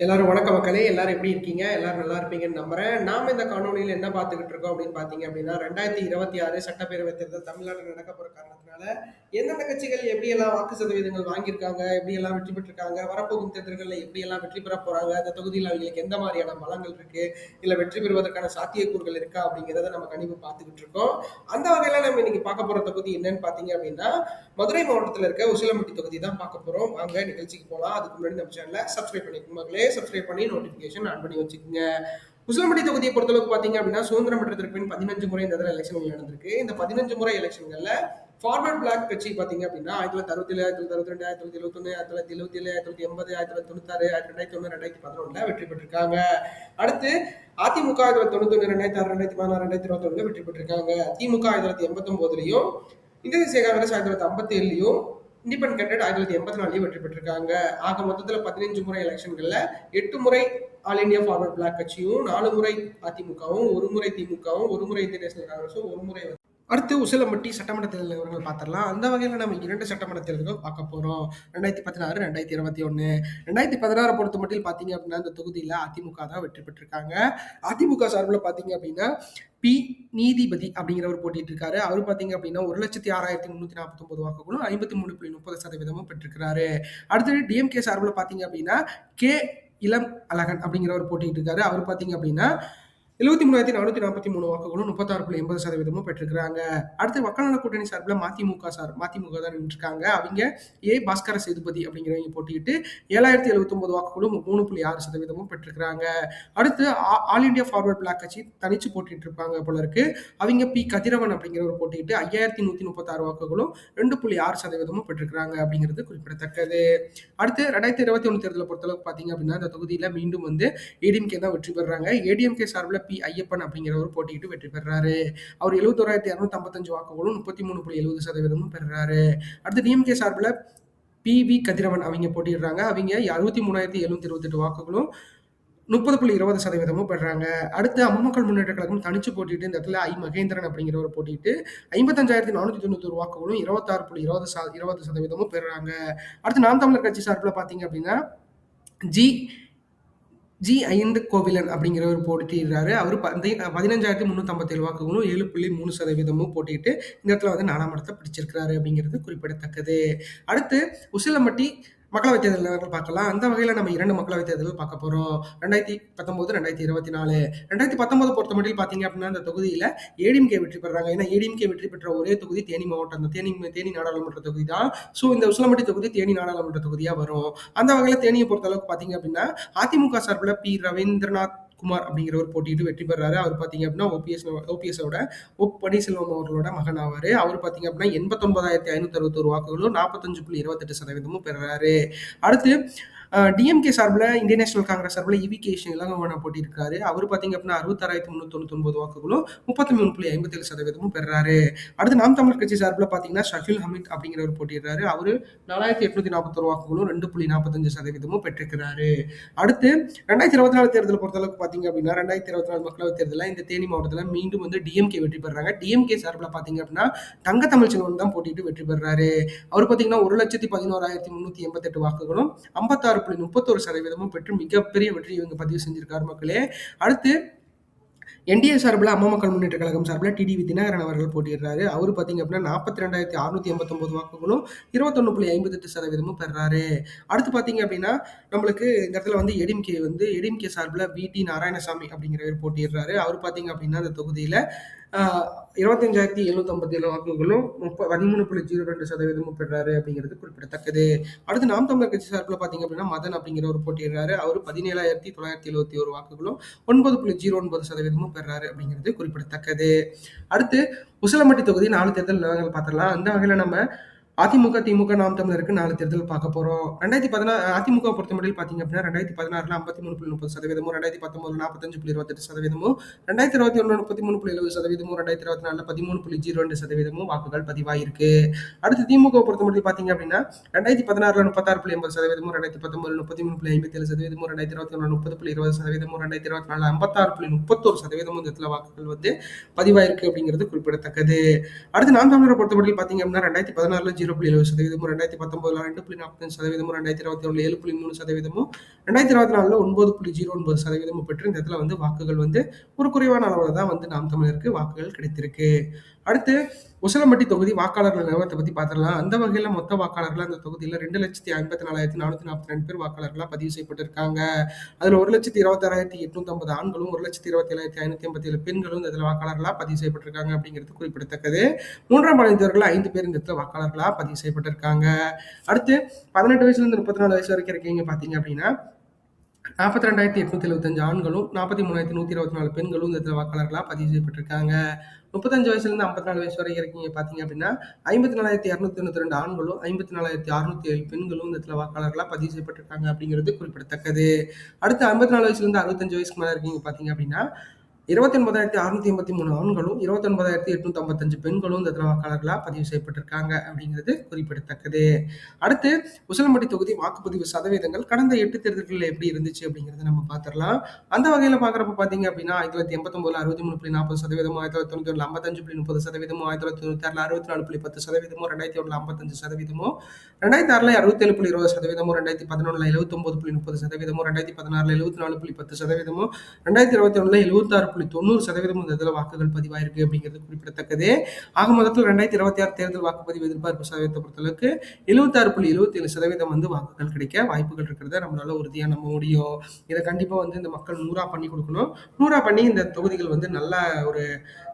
எல்லாரும் வணக்கம் மக்களே. எல்லாரும் எப்படி இருக்கீங்க? எல்லாரும் நல்லா இருப்பீங்கன்னு நம்புறேன். நாம இந்த காணொளியில என்ன பார்த்துக்கிட்டு இருக்கோம் அப்படின்னு பார்த்தீங்க அப்படின்னா, 2026 சட்டப்பேரவை தேர்தல் தமிழ்நாட்டில் நடக்க போற காரணத்தினால, எந்தெந்த கட்சிகள் எப்படியெல்லாம் வாக்கு சதவீதங்கள் வாங்கியிருக்காங்க, எப்படியெல்லாம் வெற்றி பெற்றிருக்காங்க, வரப்போகும் தேர்தல்களில் எப்படியெல்லாம் வெற்றி பெற போறாங்க, அந்த தொகுதியில் அவங்களுக்கு எந்த மாதிரியான பலங்கள் இருக்கு, இல்ல வெற்றி பெறுவதற்கான சாத்தியக்கூறுகள் இருக்கா அப்படிங்கிறத நம்ம கண்டிப்பா பார்த்துக்கிட்டு இருக்கோம். அந்த வகையில நம்ம இன்னைக்கு பார்க்க போற தொகுதி என்னன்னு பார்த்தீங்க அப்படின்னா, மதுரை மாவட்டத்தில் இருக்க உசிலம்பட்டி தொகுதி தான் பார்க்க போறோம். வாங்க நிகழ்ச்சிக்கு போகலாம். அதுக்கு முன்னாடி நம்ம சேனலை சப்ஸ்கிரைப் பண்ணிக்கோங்க மக்களே. சப்ஸ்கிரைப் பண்ணி நோட்டிஃபிகேஷன் ஆன் பண்ணி வச்சுக்கோங்க. உசிலம்பட்டி தொகுதியை பொறுத்தளவுக்கு பார்த்தீங்க அப்படின்னா, சுதந்திரம் பெற்றதற்கு பின் 15 முறை இந்த தடவை எலெக்ஷன்கள் நடந்திருக்கு. இந்த 15 முறை எலெக்ஷன்கள்ல ஃபார்வர்ட் பிளாக் கட்சி பார்த்தீங்க அப்படின்னா 1967, 1962, 1962, 1977, 1977, 1996, 2001, 2011 வெற்றி பெற்றிருக்காங்க. அடுத்து அதிமுக 1991, 2006, 2016, 2021 வெற்றி பெற்றிருக்காங்க. திமுக 1989லயும், இந்திய தேசிய காங்கிரஸ் 1957லயும், இண்டிபெண்ட் கேண்டிடேட் 1984லயும் வெற்றி பெற்றிருக்காங்க. ஆக மொத்தத்தில் 15 முறை எலெக்ஷன்கள்ல 8 முறை ஆல் இந்தியா ஃபார்வர்ட் பிளாக் கட்சியும், 4 முறை அதிமுகவும், 1 முறை திமுகவும், 1 முறை இந்திய நேஷனல் காங்கிரஸும், 1 முறை. அடுத்து உசிலம்பட்டி சட்டமன்ற தேர்தல் விவரங்கள் பார்த்துடலாம். அந்த வகையில் நம்ம 2 சட்டமன்ற தேர்தல்கள் பார்க்க போறோம். 2016, 2021. 2016 பொறுத்த மட்டும் பார்த்தீங்க அப்படின்னா, இந்த தொகுதியில் அதிமுக தான் வெற்றி பெற்றிருக்காங்க. அதிமுக சார்பில் பார்த்தீங்க அப்படின்னா பி நீதிபதி அப்படிங்கிறவர் போட்டிட்டு இருக்காரு. அவர் பார்த்தீங்க அப்படின்னா 1,06,349 வாக்குகளும் 53.30% பெற்றிருக்கிறாரு. அடுத்தது டிஎம்கே சார்பில் பார்த்தீங்க அப்படின்னா கே இளம் அழகன் அப்படிங்கிறவர் போட்டிட்டு இருக்காரு. அவர் பார்த்தீங்க அப்படின்னா 73,443 வாக்குகளும் 36.80% பெற்றிருக்கிறாங்க. அடுத்து மக்கள் நல கூட்டணி சார்பில் மதிமுக தான் நின்றுருக்காங்க. அவங்க ஏ பாஸ்கர சேதுபதி அப்படிங்கிறவங்க போட்டிட்டு 7,079 வாக்குகளும் 3.6% பெற்றிருக்கிறாங்க. அடுத்து ஆல் இண்டியா ஃபார்வர்ட் பிளாக் கட்சி தனிச்சு போட்டிட்டு இருப்பாங்க போல இருக்கு. அவங்க பி கதிரவன் அப்படிங்கிறவர் போட்டிட்டு 5,136 வாக்குகளும் 2.6% பெற்றிருக்கிறாங்க அப்படிங்கிறது குறிப்பிடத்தக்கது. அடுத்து 2021 தேர்தலை பொறுத்தளவுக்கு பார்த்தீங்க அப்படின்னா, இந்த தொகுதியில் மீண்டும் ஏடிஎம்கே தான் வெற்றி பெறாங்க. ஏடிஎம்கே சார்பில் பி ஐயப்பன் அப்படிங்கிறவர் போட்டிட்டு வெற்றி பெறாரு. அவர் 71,255 வாக்குகளும் 33.70% பெறாரு. அடுத்து டிஎம்கே சார்பில் பி கதிரவன் அவங்க போட்டிடுறாங்க. அவங்க 63,728 வாக்குகளும் 30.20% பெறாங்க. அடுத்து அம்மா மக்கள் முன்னேற்ற கழகம் தனிச்சு போட்டிட்டு இந்த இடத்துல மகேந்திரன் அப்படிங்கிறவர் போட்டிட்டு 55,491 வாக்குகளும் 26.20% பெறாங்க. அடுத்து நாம் தமிழர் கட்சி சார்பில் பார்த்தீங்க அப்படின்னா ஜி ஐந்து கோவிலன் அப்படிங்கிறவர் போட்டிடுறாரு. அவர் 15,357 வாக்குகளும் 7.3% போட்டிட்டு இந்த இடத்துல 4ஆம் இடத்தை பிடிச்சிருக்கிறாரு அப்படிங்கிறது குறிப்பிடத்தக்கது. அடுத்து உசிலம்பட்டி மக்களவைத் தேர்தல் பார்க்கலாம். அந்த வகையில் நம்ம 2 மக்களவைத் தேர்தல் பார்க்க போகிறோம். 2019, 2024. 2019 பொறுத்த மட்டும் பார்த்தீங்க அப்படின்னா, அந்த தொகுதியில் ஏடிஎம்கே வெற்றி பெறாங்க. ஏன்னா ஏடிஎம்கே வெற்றி பெற்ற ஒரே தொகுதி தேனி மாவட்டம், அந்த தேனி நாடாளுமன்ற தொகுதி தான். ஸோ இந்த உசிலம்பட்டி தொகுதி தேனி நாடாளுமன்ற தொகுதியாக வரும். அந்த வகையில் தேனியை பொறுத்த அளவுக்கு பார்த்தீங்க அப்படின்னா, அதிமுக சார்பில் பி ரவீந்திரநாத் குமார் அப்படிங்கிறவர் போட்டிட்டு வெற்றி பெறாரு. அவர் பார்த்தீங்க அப்படின்னா ஓபிஎஸோட பன்னீர்செல்வம் அவர்களோட மகன் ஆவார். அவர் பார்த்தீங்க அப்படின்னா 89,561 வாக்குகளும் 45.28% பெறாரு. அடுத்து டிஎம்கே சார்பில் இந்திய நேஷனல் காங்கிரஸ் சார்பில் இவி.கே. இளங்கோவனை போட்டியிருக்காரு. அவர் பார்த்தீங்க அப்படின்னா 66,399 வாக்குகளும் 33.57% பெறாரு. அடுத்து நாம் தமிழர் கட்சி சார்பில் பார்த்தீங்கன்னா ஷஃபீல் ஹமீத் அப்படிங்கிறவர் போட்டிடுறாரு. அவர் 4,841 வாக்குகளும் 2.45% பெற்றிருக்கிறாரு. அடுத்து 2024 தேர்தல் பொறுத்தளவுக்கு பார்த்தீங்க அப்படின்னா 2024 மக்களவைத் தேர்தலில் இந்த தேனி மாவட்டத்தில் மீண்டும் டிஎம்கே வெற்றி பெறாங்க. டிஎம்கே சார்பில் பார்த்தீங்க அப்படின்னா தங்க தமிழ்ச்செல்வன் தான் போட்டிட்டு வெற்றி பெறாரு. அவர் பார்த்தீங்கன்னா 1,11,388 வாக்குகளும் 56.31% பெற்று மிகப்பெரிய வெற்றி இவங்க பதிவு செஞ்சிருக்காரு மக்களே. அடுத்து என்டிஏ சார்பில் அம்மா மக்கள் முன்னேற்ற கழகம் சார்பில் டிடிவி தினகரன் அவர்கள் போட்டிடுறாரு. அவர் பார்த்தீங்க அப்படின்னா 42,689 வாக்குகளும் 21.58% பெறாரு. அடுத்து பார்த்தீங்க அப்படின்னா நம்மளுக்கு இந்த இடத்துல ஏடிஎம்கே சார்பில் வி.டி. நாராயணசாமி அப்படிங்கிறவர் போட்டிடுறாரு. அவர் பார்த்தீங்க அப்படின்னா இந்த தொகுதியில் 25,757 வாக்குகளும் 13.02% பெறாரு அப்படிங்கிறது குறிப்பிடத்தக்கது. அடுத்து நாம் தமிழர் கட்சி சார்பில் பார்த்தீங்க அப்படின்னா மதன் அப்படிங்கிறவர் போட்டிடுறாரு. அவர் 17,971 வாக்குகளும் 9.09% பெறாரு அப்படிங்கிறது குறிப்பிடத்தக்கது. அடுத்து உசிலம்பட்டி தொகுதி 4 தேர்தல் நிலவரங்கள் பார்த்துடலாம். அந்த வகையில் நம்ம அதிமுக, திமுக, நாம் தமிழருக்கு 4 தேர்தல் பார்க்க போறோம். 2016 அதிமுக பொறுத்த மட்டும் பார்த்தீங்க அப்படின்னா 2016 53.30%, 2019 45.28%, 2021 33.70%, 2024 13.02% வாக்குகள் பதிவாயிருக்கு. அடுத்து திமுக பொறுத்த மட்டும் பார்த்தீங்க அப்படின்னா 2016 36.80%, 2019 33.57%, 2021 30.20%, 2024 56.31% இந்த வாக்குகள் பதிவாயிருக்கு அப்படிங்கிறது குறிப்பிடத்தக்கது. அடுத்து நாம் தமிழரை பொறுத்த மட்டும் பார்த்தீங்க அப்படின்னா 2016 0.70%, 2019 2.45%, 2021 7.3%, 2024 9.09% பெற்று இந்த இடத்துல வந்து வாக்குகள் வந்து ஒரு குறைவான அளவில் தான் வந்து நாம் தமிழருக்கு வாக்குகள் கிடைத்திருக்கு. அடுத்து உசிலம்பட்டி தொகுதி வாக்காளர்கள் நிலவரத்தை பத்தி பார்த்துடலாம். அந்த வகையில மொத்த வாக்காளர்கள் அந்த தொகுதியில 2,54,442 பேர் வாக்காளர்களா பதிவு செய்யப்பட்டிருக்காங்க. அதுல 1,26,850 ஆண்களும் 1,27,587 பெண்களும் இந்த இடத்துல வாக்காளர்களா பதிவு செய்யப்பட்டிருக்காங்க அப்படிங்கிறது குறிப்பிடத்தக்கது. 3ஆம் பாலினத்தவர்கள் 5 பேர் இந்த இடத்துல வாக்காளர்களா பதிவு செய்யப்பட்டிருக்காங்க. அடுத்து 18 வயசுல இருந்து 34 வயசு வரைக்கும் இருக்கீங்க பாத்தீங்க அப்படின்னா 42,875 ஆண்களும் 43,124 பெண்களும் இந்த இடத்துல வாக்காளர்களா பதிவு செய்யப்பட்டிருக்காங்க. 35 வயசுல இருந்து 54 வயசு வரைக்கும் இருக்கீங்க பாத்தீங்க அப்படின்னா 54,292 ஆண்களும் 54,607 பெண்களும் இந்த இடத்துல வாக்காளர்களா பதிவு செய்யப்பட்டிருக்காங்க அப்படிங்கிறது குறிப்பிடத்தக்கது. அடுத்து 54 வயசுல இருந்து 65 வயசுக்கு மேல இருக்கீங்க பாத்தீங்க அப்படின்னா 29,683 ஆண்களும் 29,855 பெண்களும் இந்த இடத்துல வாக்காளர்களா பதிவு செய்யப்பட்டிருக்காங்க அப்படிங்கிறது குறிப்பிடத்தக்கது. அடுத்து உசிலம்பட்டி தொகுதி வாக்குப்பதிவு சதவீதங்கள் கடந்த 8 தேர்தல்களில் எப்படி இருந்துச்சு அப்படிங்கிறத நம்ம பார்த்துடலாம். அந்த வகையில பாக்குறப்ப பாத்தீங்க அப்படின்னா 1989 63.40%, 1991 55.30%, 1996 64.10%, 2001 55%, 2006 67.20%, 2011 79.30%, 2016 74.10%, 2021 76.90% இந்த இதில் வாக்குகள் பதிவாயிருக்கு அப்படிங்கிறது குறிப்பிடத்தக்கது. ஆக மொத்தத்தில் 2026 தேர்தல் வாக்குப்பதிவு எதிர்பார்ப்பு சதவீதத்தை பொறுத்தளவுக்கு 76.77% வந்து வாக்குகள் கிடைக்க வாய்ப்புகள் இருக்கிறத நம்மளால உறுதியா நம்ப முடியும். இதை கண்டிப்பா வந்து இந்த மக்கள் 100 பண்ணி கொடுக்கணும். 100 பண்ணி இந்த தொகுதிகள் வந்து நல்ல ஒரு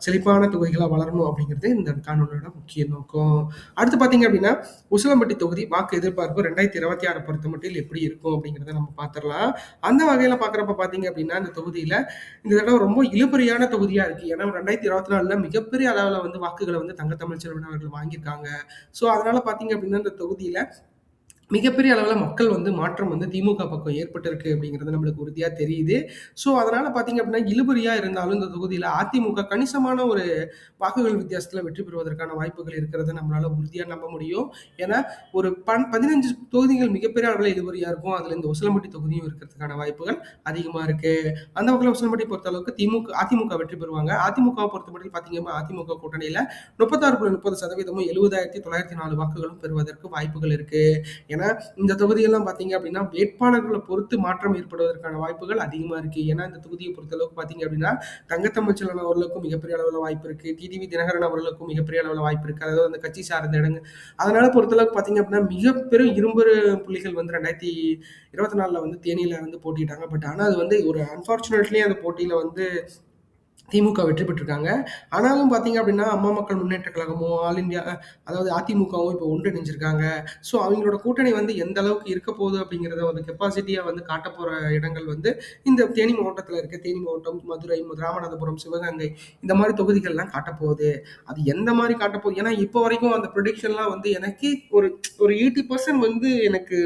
செழிப்பான தொகுதிகளா வளரணும் அப்படிங்கிறது இந்த காணொலியோட முக்கிய நோக்கம். அடுத்து பாத்தீங்க அப்படின்னா உசிலம்பட்டி தொகுதி வாக்கு எதிர்பார்ப்பு 2026 பொறுத்த மட்டும் எப்படி இருக்கும் அப்படிங்கிறத நம்ம பார்த்துடலாம். அந்த வகையில பாக்குறப்ப பாத்தீங்க அப்படின்னா இந்த தொகுதியில இந்த தடவை ரொம்ப இழுபறியான தொகுதியா இருக்கு. ஏன்னா 2024 மிகப்பெரிய அளவுல வந்து வாக்குகளை வந்து தங்கத்தமிழ் செல்வன் அவர்கள் வாங்கியிருக்காங்க. ஸோ அதனால பாத்தீங்க அப்படின்னா இந்த தொகுதியில மிகப்பெரிய அளவுல மக்கள் வந்து மாற்றம் வந்து திமுக பக்கம் ஏற்பட்டிருக்கு அப்படிங்கிறது நம்மளுக்கு உறுதியா தெரியுது. ஸோ அதனால பாத்தீங்க அப்படின்னா இழுபறியா இருந்தாலும் இந்த தொகுதியில அதிமுக கணிசமான ஒரு வாக்குகள் வித்தியாசத்துல வெற்றி பெறுவதற்கான வாய்ப்புகள் இருக்கிறத நம்மளால உறுதியா நம்ப முடியும். ஏன்னா ஒரு 15 தொகுதிகள் மிகப்பெரிய அளவுல இழுபறியா இருக்கும். அதுல இந்த உசிலம்பட்டி தொகுதியும் இருக்கிறதுக்கான வாய்ப்புகள் அதிகமா இருக்கு. அந்த வகையில உசிலம்பட்டி பொறுத்த அளவுக்கு அதிமுக வெற்றி பெறுவாங்க. அதிமுக பொறுத்த மட்டும் பாத்தீங்கன்னா அதிமுக கூட்டணியில 36.30%, 70,904 வாக்குகளும் பெறுவதற்கு வாய்ப்புகள் இருக்கு. ஏன்னா இந்த தொகுதியெல்லாம் பாத்தீங்க அப்படின்னா வேட்பாளர்களை பொறுத்து மாற்றம் ஏற்படுவதற்கான வாய்ப்புகள் அதிகமா இருக்கு. ஏன்னா இந்த தொகுதியை பொறுத்த அளவுக்கு பாத்தீங்க அப்படின்னா தங்கத்தமிழ் செல்வன் அவர்களுக்கும் மிகப்பெரிய அளவுல வாய்ப்பு இருக்கு. டிடிவி தினகரன் அவர்களுக்கும் மிகப்பெரிய அளவுல வாய்ப்பு இருக்கு. அதாவது அந்த கட்சி சார்ந்த இடங்கள். அதனால பொறுத்தளவுக்கு பாத்தீங்க அப்படின்னா மிகப்பெரும் இரும்பு புள்ளிகள் வந்து 2024 வந்து தேனியில வந்து போட்டிட்டாங்க. பட் ஆனா அது வந்து ஒரு அன்பார்ச்சுனேட்லி அந்த போட்டியில வந்து திமுக வெற்றி பெற்றிருக்காங்க. ஆனாலும் பாத்தீங்க அப்படின்னா அம்மா மக்கள் முன்னேற்ற கழகமும் ஆல் இந்தியா அதாவது அதிமுகவும் இப்போ ஒன்றிணைஞ்சிருக்காங்க. ஸோ அவங்களோட கூட்டணி வந்து எந்த அளவுக்கு இருக்க போகுது அப்படிங்கிறத வந்து கெப்பாசிட்டியா வந்து காட்ட போற இடங்கள் வந்து இந்த தேனி மாவட்டத்தில் இருக்க தேனி மாவட்டம், மதுரை, ராமநாதபுரம், சிவகங்கை இந்த மாதிரி தொகுதிகள்லாம் காட்டப்போகுது. அது எந்த மாதிரி காட்டப்போகுது ஏன்னா இப்போ வரைக்கும் அந்த ப்ரொடிக்ஷன்லாம் வந்து எனக்கு ஒரு ஒரு 80% வந்து எனக்கு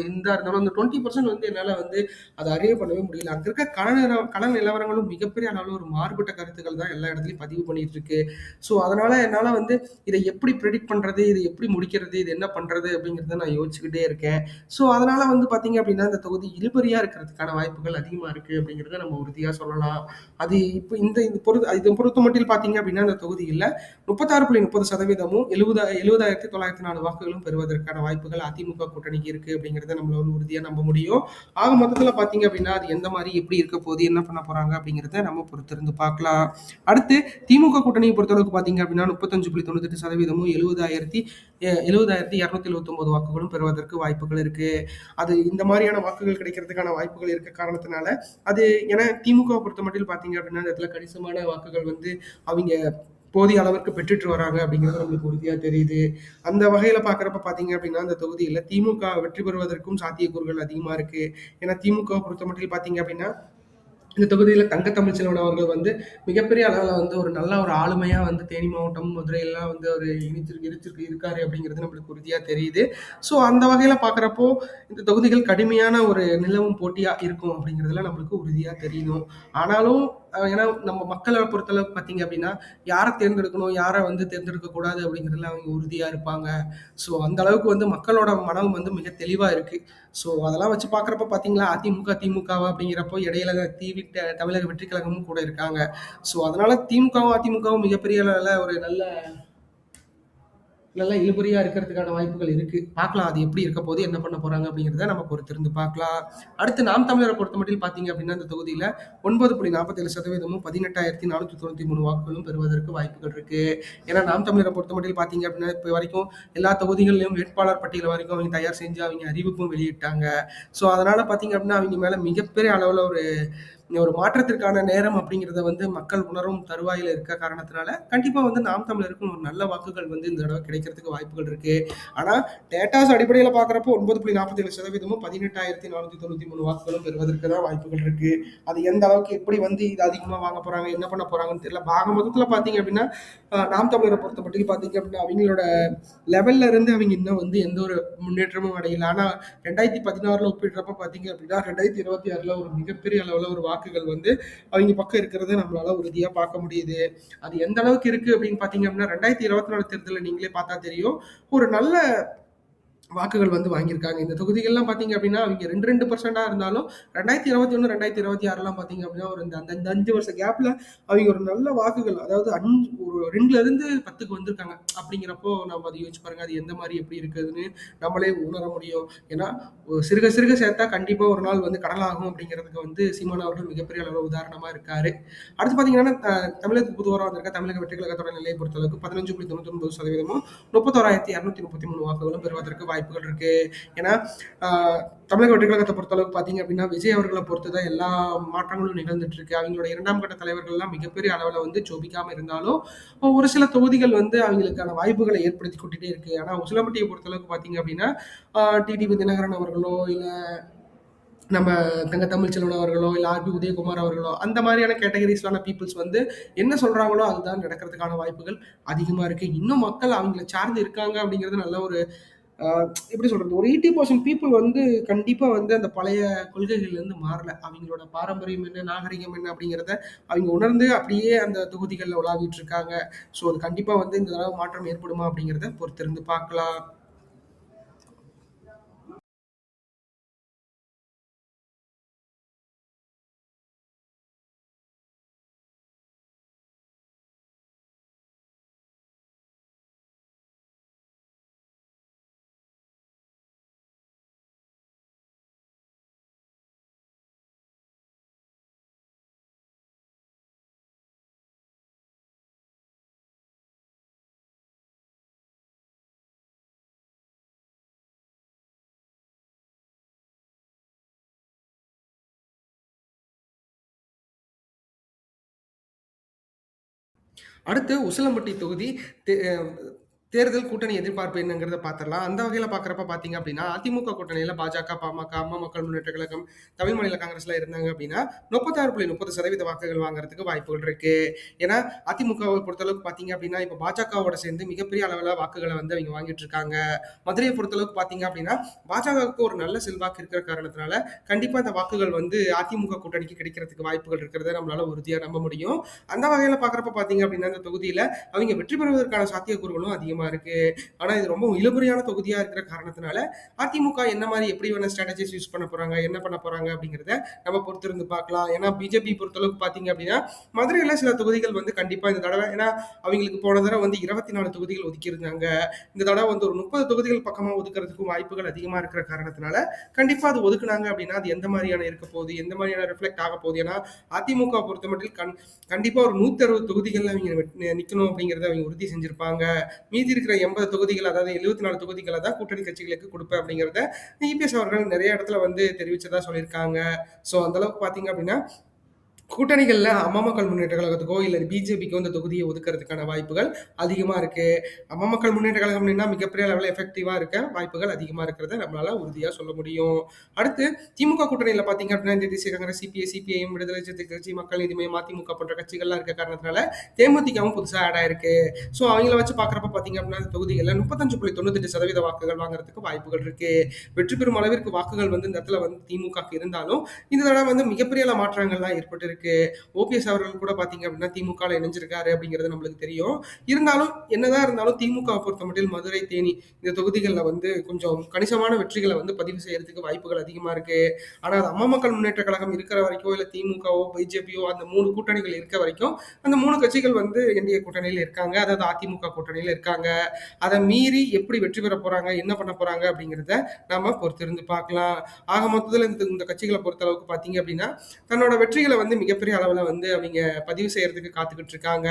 இந்த இருந்தாலும் அந்த 20% வந்து என்னால் வந்து அதை அறிவு பண்ணவே முடியல. அங்கே இருக்க கள நிலவரங்களும் மிகப்பெரிய அளவில் ஒரு மாறுபட்ட கருத்துக்கள் தான் எல்லா இடத்துலையும் பதிவு பண்ணிட்டு இருக்கு. ஸோ அதனால என்னால் வந்து இதை எப்படி ப்ரெடிக்ட் பண்ணுறது, இதை எப்படி முடிக்கிறது, இது என்ன பண்ணுறது அப்படிங்கிறத நான் யோசிச்சுக்கிட்டே இருக்கேன். ஸோ அதனால வந்து பார்த்தீங்க அப்படின்னா இந்த தொகுதி இழுபறியாக இருக்கிறதுக்கான வாய்ப்புகள் அதிகமாக இருக்குது அப்படிங்கிறத நம்ம உறுதியாக சொல்லலாம். அது இப்போ இதை பொறுத்த மட்டும் பார்த்தீங்க அப்படின்னா இந்த தொகுதியில் 36.30%, 70,904 வாக்குகளும் பெறுவதற்கான வாய்ப்புகள் அதிமுக கூட்டணிக்கு இருக்குது அப்படிங்கிறத நம்மளால உறுதியாக நம்ப முடியும். ஆக மொத்தத்தில் பார்த்தீங்க அப்படின்னா அது எந்த மாதிரி எப்படி இருக்க போகுது, என்ன பண்ண போகிறாங்க அப்படிங்கிறத நம்ம பொறுத்திருந்து பார்க்கலாம். அடுத்து திமுக கூட்டணியை பொறுத்தளவுக்கு பார்த்தீங்க அப்படின்னா 35.98%, 70,279 வாக்குகளும் பெறுவதற்கு வாய்ப்புகள் இருக்கு. அது இந்த மாதிரியான வாக்குகள் கிடைக்கிறதுக்கான வாய்ப்புகள் இருக்க காரணத்தினால அது ஏன்னா திமுக பொறுத்த மட்டும் பார்த்தீங்க அப்படின்னா இந்த இடத்துல கணிசமான வாக்குகள் வந்து அவங்க போதிய அளவிற்கு பெற்றுட்டு வராங்க அப்படிங்கிறது நம்மளுக்கு உறுதியா தெரியுது. அந்த வகையில பாக்குறப்ப பாத்தீங்க அப்படின்னா இந்த தொகுதியில திமுக வெற்றி பெறுவதற்கும் சாத்தியக்கூறுகள் அதிகமா இருக்கு. ஏன்னா திமுக பொறுத்த மட்டும் பாத்தீங்க அப்படின்னா இந்த தொகுதியில தங்கத்தமிழ் செல்வன் அவர்கள் வந்து மிகப்பெரிய அளவில் வந்து ஒரு நல்ல ஒரு ஆளுமையா வந்து தேனி மாவட்டம், மதுரையெல்லாம் வந்து அவர் இருக்காரு அப்படிங்கிறது நம்மளுக்கு உறுதியா தெரியுது. ஸோ அந்த வகையில பாக்குறப்போ இந்த தொகுதிகள் கடுமையான ஒரு நிலவும் போட்டியா இருக்கும் அப்படிங்கிறதுல நம்மளுக்கு உறுதியா தெரியணும். ஆனாலும் ஏன்னா நம்ம மக்களை பொறுத்தளவுக்கு பார்த்தீங்க அப்படின்னா யாரை தேர்ந்தெடுக்கணும், யாரை வந்து தேர்ந்தெடுக்க கூடாது அப்படிங்கிறதுல அவங்க உறுதியா இருப்பாங்க. ஸோ அந்த அளவுக்கு வந்து மக்களோட மனம் வந்து மிக தெளிவா இருக்கு. ஸோ அதெல்லாம் வச்சு பார்க்குறப்ப பார்த்தீங்களா அதிமுக திமுகவா அப்படிங்கிறப்போ இடையில தமிழக வெற்றி கழகமும் கூட இருக்காங்க. ஸோ அதனால திமுகவும் அதிமுகவும் மிகப்பெரிய அளவில் ஒரு நல்ல நல்லா இழுபறியா இருக்கிறதுக்கான வாய்ப்புகள் இருக்கு. பார்க்கலாம் அது எப்படி இருக்க போது, என்ன பண்ண போறாங்க அப்படிங்கிறத நம்ம பொறுத்திருந்து பார்க்கலாம். அடுத்து நாம் தமிழரை பொறுத்தமட்டில் பார்த்தீங்க அப்படின்னா, இந்த தொகுதியில 9.47% 18,493 வாக்குகளும் பெறுவதற்கு வாய்ப்புகள் இருக்கு. ஏன்னா நாம் தமிழரை பொறுத்தமட்டில் பார்த்தீங்க அப்படின்னா, இப்போ வரைக்கும் எல்லா தொகுதிகள்லயும் வேட்பாளர் பட்டியல் வரைக்கும் அவங்க தயார் செஞ்சு அவங்க அறிவிப்பும் வெளியிட்டாங்க. ஸோ அதனால பார்த்தீங்க அப்படின்னா, அவங்க மேல மிகப்பெரிய அளவுல ஒரு ஒரு மாற்றத்திற்கான நேரம் அப்படிங்கிறத வந்து மக்கள் உணரும் தருவாயில இருக்க காரணத்தினால கண்டிப்பா வந்து நாம் தமிழருக்கும் ஒரு நல்ல வாக்குகள் வந்து இந்த தடவை கிடைக்கிறதுக்கு வாய்ப்புகள் இருக்கு. ஆனா டேட்டாஸ் அடிப்படையில பாக்குறப்போ 9.47%, 18,493 வாக்குகளும் பெறுவதற்கு தான் வாய்ப்புகள் இருக்கு. அது எந்த அளவுக்கு எப்படி வந்து இது அதிகமா வாங்க போறாங்க, என்ன பண்ண போறாங்கன்னு தெரியல. பாக மொத்தத்துல பாத்தீங்க அப்படின்னா நாம் தமிழரை பொறுத்த மட்டும் பாத்தீங்க அப்படின்னா அவங்களோட லெவல்ல இருந்து அவங்க இன்னும் வந்து எந்த ஒரு முன்னேற்றமும் அடையல. ஆனா 2016 ஒப்பிடுறப்ப பாத்தீங்க அப்படின்னா 2026 ஒரு மிகப்பெரிய அளவுல ஒரு வாக்குகள் வந்து அவங்க பக்கம் இருக்கிறத நம்மளால உறுதியா பார்க்க முடியுது. அது எந்த அளவுக்கு இருக்கு அப்படின்னு பாத்தீங்க அப்படின்னா 2024 தேர்தலில் நீங்களே பார்த்தா தெரியும். ஒரு நல்ல வாக்குகள் வந்து வாங்கியிருக்காங்க. இந்த தொகுதிகள்லாம் பார்த்தீங்க அப்படின்னா, அவங்க 2% இருந்தாலும் 2021, 2026லாம் பார்த்தீங்க அப்படின்னா, ஒரு இந்த அந்த 5 வருஷ கேப்ல அவங்க ஒரு நல்ல வாக்குகள் அதாவது ஒரு 2லேருந்து 10க்கு வந்திருக்காங்க. அப்படிங்கிறப்போ நம்ம அதை யோசிச்சு பாருங்க. அது எந்த மாரி எப்படி இருக்குதுன்னு நம்மளே உணர முடியும். ஏன்னா, சிறுக சிறுக சேர்த்தா கண்டிப்பா ஒரு நாள் வந்து கடலாகும் அப்படிங்கிறதுக்கு வந்து சீமான் அவர்கள் மிகப்பெரிய அளவுல உதாரணமா இருக்காரு. அடுத்து பார்த்தீங்கன்னா, தமிழகத்துக்கு புதுவரா வந்திருக்க தமிழக வெற்றி கழகத்தோட நிலையை பொறுத்தளவுக்கு 15.99%, 31,233 வாக்குகளும் பெறுவதற்கு வாய்ப்புகள் இருக்கு. ஏன்னா தமிழக வெற்றி கழகத்தை பொறுத்தளவுக்கு பார்த்தீங்க அப்படின்னா விஜய் அவர்களை பொறுத்து தான் எல்லா மாற்றங்களும் நிகழ்ந்துட்டு இருக்கு. அவங்களோட 2ஆம் கட்ட தலைவர்கள்லாம் மிகப்பெரிய அளவில் வந்து ஜோபிக்காம இருந்தாலும் ஒரு சில தொகுதிகள் வந்து அவங்களுக்கான வாய்ப்புகளை ஏற்படுத்தி கொண்டுட்டே இருக்கு. ஆனா உசிலம்பட்டியை பொறுத்தளவுக்கு பார்த்தீங்க அப்படின்னா டிடிவி தினகரன் அவர்களோ இல்ல நம்ம தங்க தமிழ்ச்செல்வன் அவர்களோ இல்ல ஆர்பி உதயகுமார் அவர்களோ அந்த மாதிரியான கேட்டகரிஸ்லான பீப்புள்ஸ் வந்து என்ன சொல்றாங்களோ அதுதான் நடக்கிறதுக்கான வாய்ப்புகள் அதிகமா இருக்கு. இன்னும் மக்கள் அவங்களை சார்ந்து இருக்காங்க அப்படிங்கிறது நல்ல ஒரு எப்படி சொல்றது ஒரு 80% பீப்புள் வந்து கண்டிப்பா வந்து அந்த பழைய கொள்கைகள்ல இருந்து மாறல. அவங்களோட பாரம்பரியம் என்ன, நாகரிகம் என்ன அப்படிங்கிறத அவங்க உணர்ந்து அப்படியே அந்த தொகுதிகள்ல உலாவிட்டு இருக்காங்க. ஸோ அது கண்டிப்பா வந்து இந்த தடவை மாற்றம் ஏற்படுமா அப்படிங்கிறத பொறுத்திருந்து பார்க்கலாம். அடுத்து உசிலம்பட்டி தொகுதி தே- தேர்தல் கூட்டணி எதிர்பார்ப்பு என்னங்கிறத பார்த்துடலாம். அந்த வகையில பார்க்குறப்ப பார்த்தீங்க அப்படின்னா அதிமுக கூட்டணியில பாஜக, பாமக, அம்மா மக்கள் முன்னேற்ற கழகம், தமிழ் மாநில காங்கிரஸ்ல இருந்தாங்க அப்படின்னா 36.30% வாக்குகள் வாங்குறதுக்கு வாய்ப்புகள் இருக்கு. ஏன்னா அதிமுகவை பொறுத்தளவுக்கு பார்த்தீங்க அப்படின்னா இப்போ பாஜகவோட சேர்ந்து மிகப்பெரிய அளவில் வாக்குகளை வந்து அவங்க வாங்கிட்டு இருக்காங்க. மதுரையை பொறுத்தளவுக்கு பார்த்தீங்க அப்படின்னா பாஜகவுக்கு ஒரு நல்ல செல்வாக்கு இருக்கிற காரணத்தினால கண்டிப்பா இந்த வாக்குகள் வந்து அதிமுக கூட்டணிக்கு கிடைக்கிறதுக்கு வாய்ப்புகள் இருக்கிறத நம்மளால உறுதியா நம்ப முடியும். அந்த வகையில பார்க்குறப்ப பார்த்தீங்க அப்படின்னா இந்த தொகுதியில அவங்க வெற்றி பெறுவதற்கான சாத்தியக்கூறுகளும் அதிகமா இருக்கு. ஆனா இது ரொம்ப இழுபறியான தொகுதியா இருக்கிற காரணத்தினால அதிமுக என்ன மாதிரி எப்படி வேணா ஸ்ட்ராட்டஜிஸ் யூஸ் பண்ண போறாங்க, என்ன பண்ண போறாங்க அப்படிங்கிறத நம்ம பொறுத்திருந்து பார்க்கலாம். ஏன்னா பிஜேபி பொறுத்தளவுக்கு பாத்தீங்க அப்படின்னா மதுரையில சில தொகுதிகள் வந்து கண்டிப்பா இந்த தடவை ஏன்னா அவங்களுக்கு போன தடவை வந்து 24 தொகுதிகள் ஒதுக்கி இருந்தாங்க. இந்த தடவை வந்து ஒரு 30 தொகுதிகள் பக்கமா ஒதுக்குறதுக்கும் வாய்ப்புகள் அதிகமா இருக்கிற காரணத்தினால கண்டிப்பா அது ஒதுக்குனாங்க அப்படின்னா அது எந்த மாதிரியான இருக்க போகுது, எந்த மாதிரியான ரிஃப்ளெக்ட் ஆக போகுது. ஏன்னா அதிமுக பொறுத்த மட்டும் கண்டிப்பா ஒரு 160 தொகுதிகள்ல அவங்க நிக்கணும் அப்படிங்கறத அவங்க உறுதி செஞ்சிருப்பாங்க. மீதி இருக்கிற 80 தொகுதிகள் அதாவது 74 தொகுதிகளை தான் கூட்டணி கட்சிகளுக்கு கொடுப்பேன் அப்படிங்கிறத இபிஎஸ் அவர்கள் நிறைய இடத்துல வந்து தெரிவிச்சதா சொல்லியிருக்காங்க. ஸோ அந்த அளவுக்கு பார்த்தீங்க அப்படின்னா கூட்டணிகள்ல அம்மா மக்கள் முன்னேற்ற கழகத்துக்கோ இல்ல பிஜேபிக்கோ இந்த தொகுதியை ஒதுக்குறதுக்கான வாய்ப்புகள் அதிகமா இருக்கு. அம்மா மக்கள் முன்னேற்ற கழகம் அப்படின்னா மிகப்பெரிய அளவில் எஃபெக்டிவா இருக்க வாய்ப்புகள் அதிகமா இருக்கிறத நம்மளால உறுதியா சொல்ல முடியும். அடுத்து திமுக கூட்டணியில பாத்தீங்க அப்படின்னா இந்த தேசிய காங்கிரஸ், சிபிஐ, சிபிஐஎம், விடுதலை சிறுத்தைகள் கட்சி, மக்கள் நீதி மய்யம், மதிமுக போன்ற கட்சிகள்லாம் இருக்க காரணத்தினால தேமுதிகவும் புதுசா ஆட் ஆயிருக்கு. ஸோ அவங்கள வச்சு பாக்குறப்ப பாத்தீங்க அப்படின்னா இந்த தொகுதிகளில் 35.98% வாக்குகள் வாங்குறதுக்கு வாய்ப்புகள் இருக்கு. வெற்றி பெறும் அளவிற்கு வாக்குகள் வந்து இந்த இடத்துல வந்து திமுக இருந்தாலும் இந்த தடவை வந்து மிகப்பெரிய மாற்றங்கள்லாம் ஏற்பட்டு இருக்கு. ஓபிஎஸ் அவர்கள் கூட பார்த்தீங்க அப்படின்னா திமுகல இணைஞ்சிருக்காரு அப்படிங்கிறது நம்மளுக்கு தெரியும். இருந்தாலும் என்னதான் இருந்தாலும் திமுகவை பொறுத்தமட்டில் மதுரை, தேனி இந்த தொகுதிகள்ல வந்து கொஞ்சம் கணிசமான வெற்றிகளை வந்து பதிவு செய்யறதுக்கு வாய்ப்புகள் அதிகமா இருக்கு. ஆனா அது அம்மா மக்கள் முன்னேற்ற கழகம் இருக்கிற வரைக்கும், இல்ல திமுகவோ, பிஜேபியோ அந்த 3 கூட்டணிகள் இருக்க வரைக்கும், அந்த 3 கட்சிகள் வந்து என்டிஏ கூட்டணியில இருக்காங்க. அதாவது அதிமுக கூட்டணியில இருக்காங்க. அதை மீறி எப்படி வெற்றி பெற போறாங்க, என்ன பண்ண போறாங்க அப்படிங்கிறத நாம பொறுத்திருந்து பார்க்கலாம். ஆக மொத்தத்துல இந்த கட்சிகளை பொறுத்த அளவுக்கு பார்த்தீங்க அப்படின்னா, தன்னோட வெற்றிகளை வந்து மிகப்பெரிய அளவுல வந்து அவிங்க பதிவு செய்யறதுக்கு காத்துக்கிட்டு இருக்காங்க.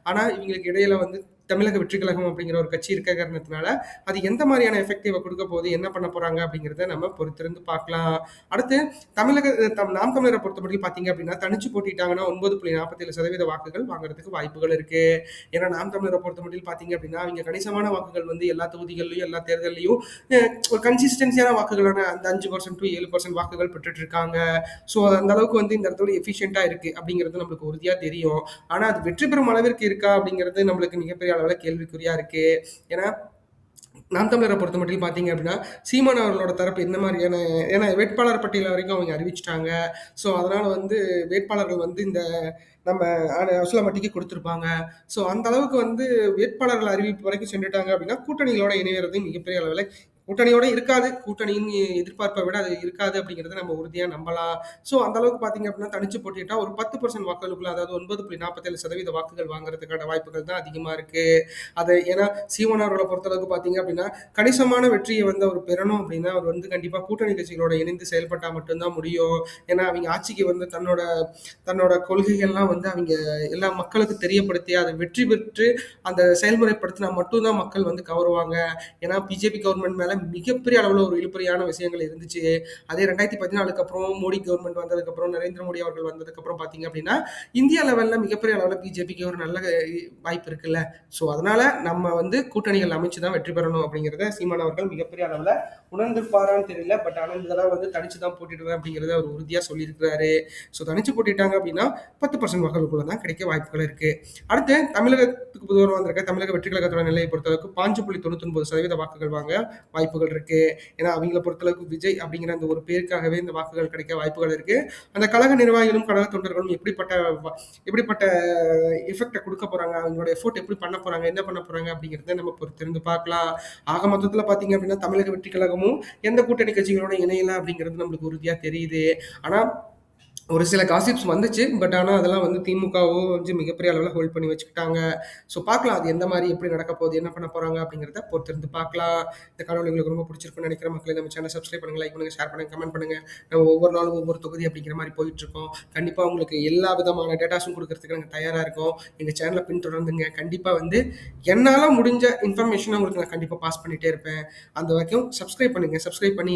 ஆனா இவங்களுக்கு இடையில வந்து தமிழக வெற்றி கழகம் அப்படிங்கிற ஒரு கட்சி இருக்க காரணத்தினால, அது எந்த மாதிரியான எஃபெக்டிவ குடுக்க போகுது, என்ன பண்ண போறாங்க அப்படிங்கிறத நம்ம பொறுத்திருந்து பார்க்கலாம். அடுத்து தமிழக நாம் தமிழரை பொறுத்தமட்டில் பார்த்தீங்க அப்படின்னா, தனிச்சு போட்டிட்டாங்கன்னா 9.47% வாக்குகள் வாங்குறதுக்கு வாய்ப்புகள் இருக்கு. ஏன்னா நாம் தமிழரை பொறுத்தமட்டில் பார்த்தீங்க அப்படின்னா, அவிங்க கணிசமான வாக்குகள் வந்து எல்லா தொகுதிகள்லயும், எல்லா தேர்தல்லயும் ஒரு கன்சிஸ்டன்சியான வாக்குகளான அந்த 5% to 7% வாக்குகள் பெற்றுட்டு இருக்காங்க. ஸோ அந்த அளவுக்கு வந்து இந்த இடத்துல எஃபிஷியன்ட்டா இருக்கு அப்படிங்கிறது நம்மளுக்கு உறுதியா தெரியும். ஆனா அது வெற்றி பெறும் அளவிற்கு இருக்கா அப்படிங்கிறது நம்மளுக்கு மிகப்பெரிய அளவுல கேள்விக்குறியா இருக்கு. ஏன்னா நாம் தமிழரை பொறுத்த மட்டும் பார்த்தீங்க அப்படின்னா சீமான் அவர்களோட தரப்பு என்ன மாதிரியான, ஏன்னா வேட்பாளர் பட்டியல் வரைக்கும் அவங்க அறிவிச்சிட்டாங்க. ஸோ அதனால வந்து வேட்பாளர்கள் வந்து இந்த நம்ம அசுலமட்டிக்கு கொடுத்துருப்பாங்க. ஸோ அந்த அளவுக்கு வந்து வேட்பாளர்கள் அறிவிப்பு வரைக்கும் சென்றுட்டாங்க அப்படின்னா கூட்டணிகளோட இணைவது மிகப்பெரிய அளவில் கூட்டணியோட இருக்காது. கூட்டணியின் எதிர்பார்ப்பை விட அது இருக்காது அப்படிங்கிறத நம்ம உறுதியா நம்பலாம். ஸோ அந்த அளவுக்கு பார்த்தீங்க அப்படின்னா தனிச்சு போட்டிட்டா ஒரு 10% வாக்குகளுக்குள்ள, அதாவது 9.47% வாக்குகள் வாங்குறதுக்கான வாய்ப்புகள் தான் அதிகமா இருக்கு. அது ஏன்னா சீமான் அவர்களை பொறுத்தளவுக்கு பார்த்தீங்க அப்படின்னா கணிசமான வெற்றியை வந்து அவர் பெறணும் அப்படின்னா அவர் வந்து கண்டிப்பா கூட்டணி கட்சிகளோட இணைந்து செயல்பட்டா மட்டும்தான் முடியும். ஏன்னா அவங்க ஆட்சிக்கு வந்து தன்னோட தன்னோட கொள்கைகள்லாம் வந்து அவங்க எல்லா மக்களுக்கு தெரியப்படுத்தி அதை வெற்றி பெற்று அந்த செயல்முறைப்படுத்தினா மட்டும்தான் மக்கள் வந்து கவருவாங்க. ஏன்னா பிஜேபி கவர்மெண்ட் மேல மிகப்பெரிய அளவுல ஒரு இழுபறியான விஷயங்கள் இருந்துச்சு. அதே 2014 அப்புறம் மோடி கவர்மெண்ட் வந்ததுக்கு அப்புறம், நரேந்திர மோடி அவர்கள் வந்ததுக்கு அப்புறம் பாத்தீங்க அப்படின்னா இந்தியா லெவல்ல மிகப்பெரிய அளவுல பிஜேபிக்கு ஒரு நல்ல வாய்ப்பு இருக்குல்ல. ஸோ அதனால நம்ம வந்து கூட்டணிகள் அமைச்சுதான் வெற்றி பெறணும் அப்படிங்கிறத சீமான் அவர்கள் மிகப்பெரிய அளவுல உணர்ந்திருப்பாரான்னு தெரியல. பட் ஆனால் இந்த தடவை வந்து தனிச்சு தான் போட்டிடுவேன் அப்படிங்கிறத அவர் உறுதியா சொல்லியிருக்கிறாரு. ஸோ தனிச்சு போட்டிட்டாங்க அப்படின்னா 10% வாக்குகளுக்குள்ள தான் கிடைக்க வாய்ப்புகள் இருக்கு. அடுத்து தமிழகத்துக்கு புதுவர் வந்திருக்க தமிழக வெற்றி கழகத்தோட நிலையை பொறுத்தளவுக்கு 5.99% வாக்குகள் வாங்க வாய்ப்புகள் இருக்கு. ஏன்னா அவங்கள பொறுத்தளவுக்கு விஜய் அப்படிங்கிற அந்த ஒரு பேருக்காகவே இந்த வாக்குகள் கிடைக்க வாய்ப்புகள் இருக்கு. அந்த கழக நிர்வாகிகளும் கழக தொண்டர்களும் எப்படிப்பட்ட எஃபெக்டை கொடுக்க போறாங்க, அவங்களோட எஃபோர்ட் எப்படி பண்ண போறாங்க, என்ன பண்ண போறாங்க அப்படிங்கிறத நம்ம பொறுத்திருந்து பார்க்கலாம். ஆக மொத்தத்துல பாத்தீங்க அப்படின்னா தமிழக வெற்றி கழகமும் எந்த கூட்டணி கட்சிகளோட இணையல அப்படிங்கிறது நம்மளுக்கு உறுதியா தெரியுது. ஆனா ஒரு சில காசிப்ஸ் வந்துச்சு. பட் ஆனால் அதெல்லாம் வந்து திமுகவோ வந்து மிகப்பெரிய அளவில் ஹோல்ட் பண்ணி வச்சுக்கிட்டாங்க. ஸோ பார்க்கலாம் அது எந்த மாதிரி எப்படி நடக்க போகுது, என்ன பண்ண போறாங்க அப்படிங்கிறத பொறுத்திருந்து பார்க்கலாம். இந்த காணொலி உங்களுக்கு ரொம்ப பிடிச்சிருக்குன்னு நினைக்கிற மக்களை நம்ம சேனல் சப்ஸ்கிரைப் பண்ணுங்க, லைக் பண்ணுங்க, ஷேர் பண்ணுங்க, கமெண்ட் பண்ணுங்க. நம்ம ஒவ்வொரு நாளும் ஒவ்வொரு தொகுதி அப்படிங்கிற மாதிரி போயிட்டு இருக்கோம். கண்டிப்பாக உங்களுக்கு எல்லா விதமான டேட்டாஸும் கொடுக்கறதுக்கு நாங்கள் தயாராக இருக்கோம். எங்கள் சேனலை பின்தொடர்ந்துங்க. கண்டிப்பாக வந்து என்னால் முடிஞ்ச இன்ஃபர்மேஷனை உங்களுக்கு நான் கண்டிப்பாக பாஸ் பண்ணிட்டே இருப்பேன். அந்த வரைக்கும் சப்ஸ்கிரைப் பண்ணுங்க. சப்ஸ்கிரைப் பண்ணி